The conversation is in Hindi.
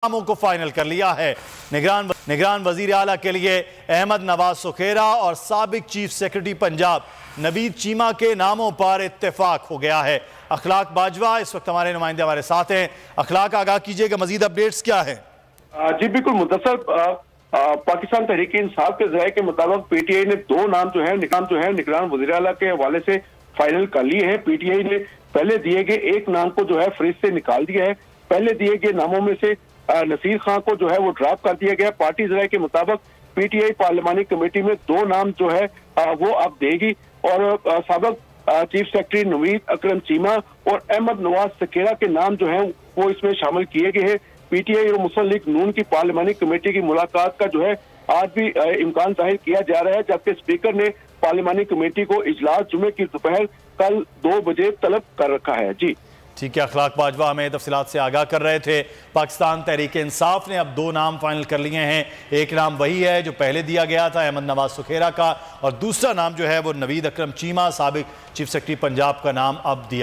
नामों को फाइनल कर लिया है। निगरान वजीर आला के लिए अहमद नवाज सुखेरा और साबिक चीफ सेक्रेटरी पंजाब नवीद चीमा के नामों पर इत्तेफाक हो गया है। अखलाक बाजवा इस वक्त हमारे नुमाइंदे हमारे साथ हैं। अखलाक, आगाह कीजिएगा, मजीद अपडेट्स क्या है? जी बिल्कुल मुदस्सर, पाकिस्तान तहरीक इंसाफ के जराये के मुताबिक पीटीआई ने दो नाम जो है निगरान वजीर आला के हवाले से फाइनल कर लिए हैं। पीटीआई ने पहले दिए गए एक नाम को जो है फ्रिज से निकाल दिया है। पहले दिए गए नामों में से नसीर खान को जो है वो ड्रॉप कर दिया गया। पार्टी जराये के मुताबिक पीटीआई पार्लिमानी कमेटी में दो नाम जो है वो अब देगी और साबिक चीफ सेक्रेटरी नवीद अकरम चीमा और अहमद नवाज सकेरा के नाम जो है वो इसमें शामिल किए गए हैं। पीटीआई और मुस्लिम लीग नून की पार्लिमानी कमेटी की मुलाकात का जो है आज भी इम्कान जाहिर किया जा रहा है, जबकि स्पीकर ने पार्लिमानी कमेटी को इजलास जुमे की दोपहर कल 2 बजे तलब कर रखा है। जी ठीक है, अखलाक बाजवा हमें तफसीलात से आगाह कर रहे थे। पाकिस्तान तहरीक इंसाफ ने अब दो नाम फाइनल कर लिए हैं। एक नाम वही है जो पहले दिया गया था, अहमद नवाज सुखेरा का, और दूसरा नाम जो है वो नवीद अकरम चीमा साबिक चीफ सेक्रेटरी पंजाब का नाम अब दिया